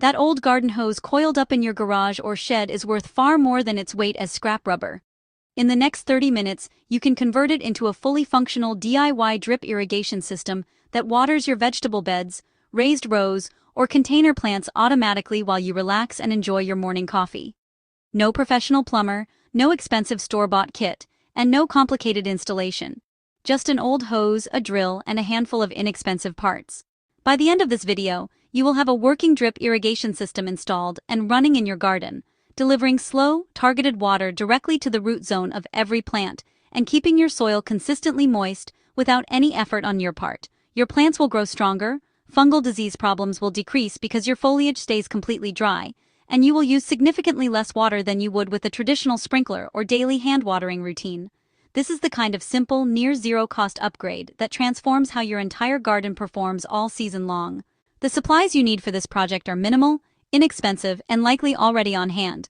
That old garden hose coiled up in your garage or shed is worth far more than its weight as scrap rubber. In the next 30 minutes, you can convert it into a fully functional DIY drip irrigation system that waters your vegetable beds, raised rows, or container plants automatically while you relax and enjoy your morning coffee. No professional plumber, no expensive store-bought kit, and no complicated installation. Just an old hose, a drill, and a handful of inexpensive parts. By the end of this video, you will have a working drip irrigation system installed and running in your garden, delivering slow, targeted water directly to the root zone of every plant and keeping your soil consistently moist without any effort on your part. Your plants will grow stronger, fungal disease problems will decrease because your foliage stays completely dry, and you will use significantly less water than you would with a traditional sprinkler or daily hand watering routine. This is the kind of simple, near-zero cost upgrade that transforms how your entire garden performs all season long. The supplies you need for this project are minimal, inexpensive, and likely already on hand.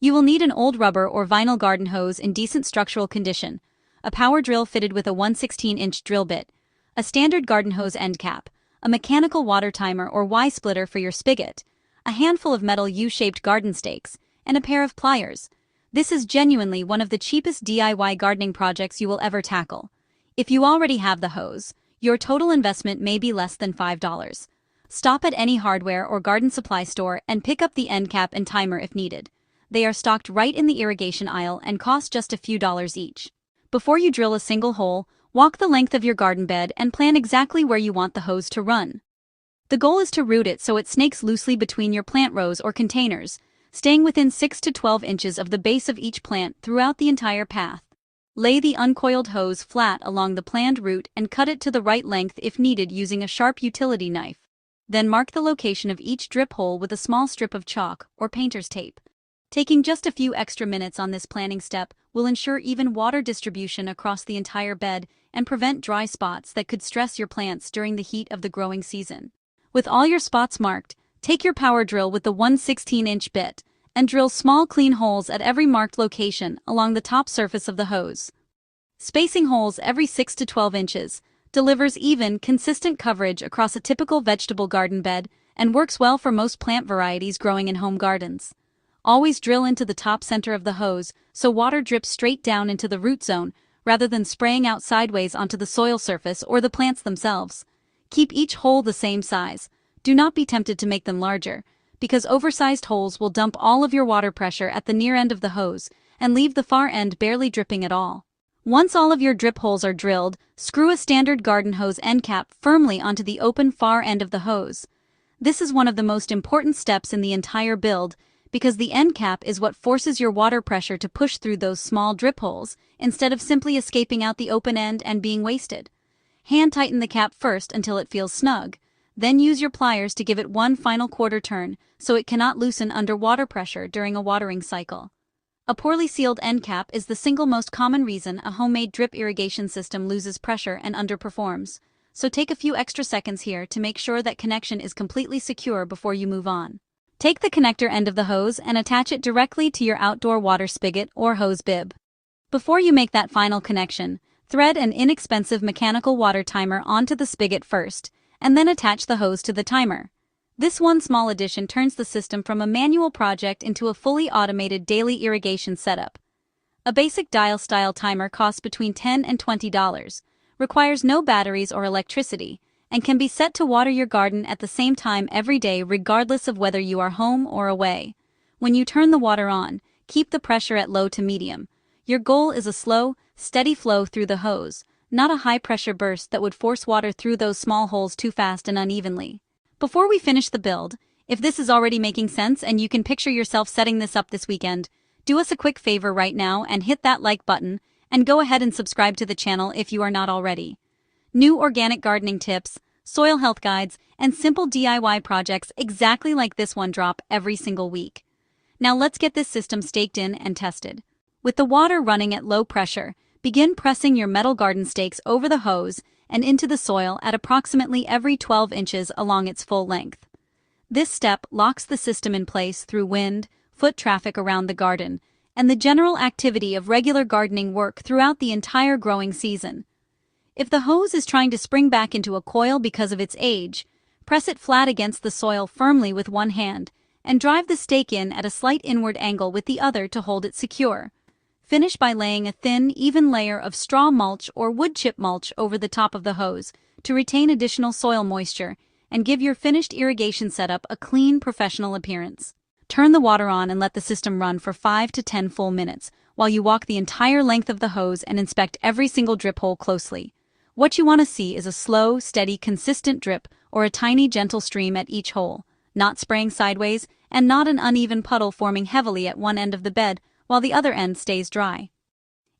You will need an old rubber or vinyl garden hose in decent structural condition, a power drill fitted with a 1/16-inch drill bit, a standard garden hose end cap, a mechanical water timer or Y-splitter for your spigot, a handful of metal U-shaped garden stakes, and a pair of pliers. This is genuinely one of the cheapest DIY gardening projects you will ever tackle. If you already have the hose, your total investment may be less than $5. Stop at any hardware or garden supply store and pick up the end cap and timer if needed. They are stocked right in the irrigation aisle and cost just a few dollars each. Before you drill a single hole, walk the length of your garden bed and plan exactly where you want the hose to run. The goal is to root it so it snakes loosely between your plant rows or containers, staying within 6 to 12 inches of the base of each plant throughout the entire path. Lay the uncoiled hose flat along the planned route and cut it to the right length if needed using a sharp utility knife. Then mark the location of each drip hole with a small strip of chalk or painter's tape. Taking just a few extra minutes on this planning step will ensure even water distribution across the entire bed and prevent dry spots that could stress your plants during the heat of the growing season. With all your spots marked, take your power drill with the 1/16-inch bit and drill small clean holes at every marked location along the top surface of the hose. Spacing holes every 6 to 12 inches delivers even, consistent coverage across a typical vegetable garden bed and works well for most plant varieties growing in home gardens. Always drill into the top center of the hose so water drips straight down into the root zone rather than spraying out sideways onto the soil surface or the plants themselves. Keep each hole the same size. Do not be tempted to make them larger, because oversized holes will dump all of your water pressure at the near end of the hose and leave the far end barely dripping at all. Once all of your drip holes are drilled, screw a standard garden hose end cap firmly onto the open far end of the hose. This is one of the most important steps in the entire build, because the end cap is what forces your water pressure to push through those small drip holes, instead of simply escaping out the open end and being wasted. Hand tighten the cap first until it feels snug, then use your pliers to give it one final quarter turn so it cannot loosen under water pressure during a watering cycle. A poorly sealed end cap is the single most common reason a homemade drip irrigation system loses pressure and underperforms, so take a few extra seconds here to make sure that connection is completely secure before you move on. Take the connector end of the hose and attach it directly to your outdoor water spigot or hose bib. Before you make that final connection, thread an inexpensive mechanical water timer onto the spigot first, and then attach the hose to the timer. This one small addition turns the system from a manual project into a fully automated daily irrigation setup. A basic dial-style timer costs between $10 and $20, requires no batteries or electricity, and can be set to water your garden at the same time every day regardless of whether you are home or away. When you turn the water on, keep the pressure at low to medium. Your goal is a slow, steady flow through the hose, not a high-pressure burst that would force water through those small holes too fast and unevenly. Before we finish the build, if this is already making sense and you can picture yourself setting this up this weekend, do us a quick favor right now and hit that like button, and go ahead and subscribe to the channel if you are not already. New organic gardening tips, soil health guides, and simple DIY projects exactly like this one drop every single week. Now let's get this system staked in and tested. With the water running at low pressure, begin pressing your metal garden stakes over the hose and into the soil at approximately every 12 inches along its full length. This step locks the system in place through wind, foot traffic around the garden, and the general activity of regular gardening work throughout the entire growing season. If the hose is trying to spring back into a coil because of its age, Press it flat against the soil firmly with one hand, and drive the stake in at a slight inward angle with the other to hold it secure. Finish by laying a thin, even layer of straw mulch or wood chip mulch over the top of the hose to retain additional soil moisture and give your finished irrigation setup a clean, professional appearance. Turn the water on and let the system run for 5 to 10 full minutes while you walk the entire length of the hose and inspect every single drip hole closely. What you want to see is a slow, steady, consistent drip or a tiny, gentle stream at each hole, not spraying sideways and not an uneven puddle forming heavily at one end of the bed while the other end stays dry.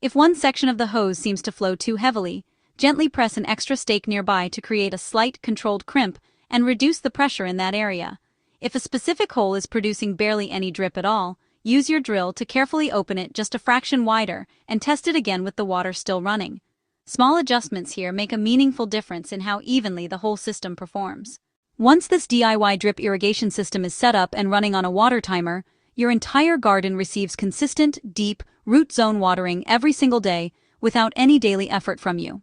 If one section of the hose seems to flow too heavily, gently press an extra stake nearby to create a slight, controlled crimp and reduce the pressure in that area. If a specific hole is producing barely any drip at all, use your drill to carefully open it just a fraction wider and test it again with the water still running. Small adjustments here make a meaningful difference in how evenly the whole system performs. Once this DIY drip irrigation system is set up and running on a water timer, your entire garden receives consistent, deep, root zone watering every single day without any daily effort from you.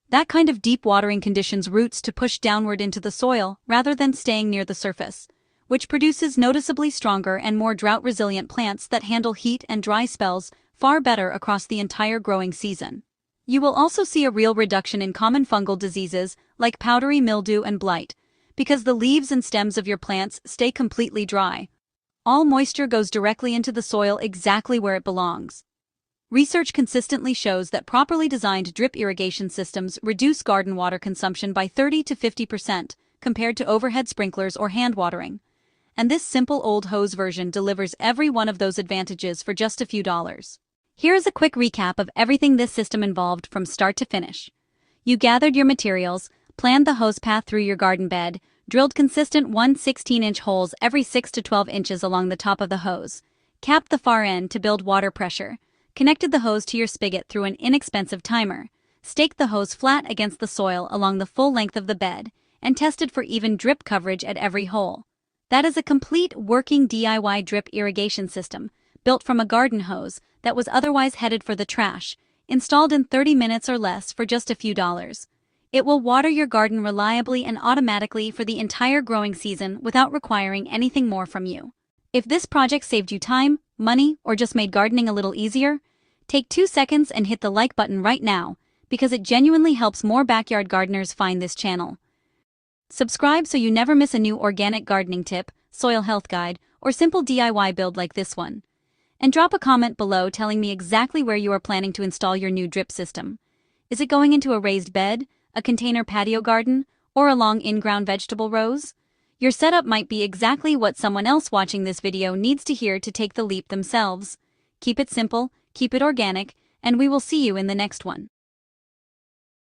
That kind of deep watering conditions roots to push downward into the soil rather than staying near the surface, which produces noticeably stronger and more drought-resilient plants that handle heat and dry spells far better across the entire growing season. You will also see a real reduction in common fungal diseases like powdery mildew and blight, because the leaves and stems of your plants stay completely dry. All moisture goes directly into the soil exactly where it belongs. Research consistently shows that properly designed drip irrigation systems reduce garden water consumption by 30 to 50% compared to overhead sprinklers or hand watering. And this simple old hose version delivers every one of those advantages for just a few dollars. Here is a quick recap of everything this system involved from start to finish. You gathered your materials, planned the hose path through your garden bed, drilled consistent 1/16-inch holes every 6 to 12 inches along the top of the hose, capped the far end to build water pressure, connected the hose to your spigot through an inexpensive timer, staked the hose flat against the soil along the full length of the bed, and tested for even drip coverage at every hole. That is a complete working DIY drip irrigation system, built from a garden hose that was otherwise headed for the trash, installed in 30 minutes or less for just a few dollars. It will water your garden reliably and automatically for the entire growing season without requiring anything more from you. If this project saved you time, money, or just made gardening a little easier, take 2 seconds and hit the like button right now, because it genuinely helps more backyard gardeners find this channel. Subscribe so you never miss a new organic gardening tip, soil health guide, or simple DIY build like this one. And drop a comment below telling me exactly where you are planning to install your new drip system. Is it going into a raised bed, a container patio garden, or along in-ground vegetable rows? Your setup might be exactly what someone else watching this video needs to hear to take the leap themselves. Keep it simple, keep it organic, and we will see you in the next one.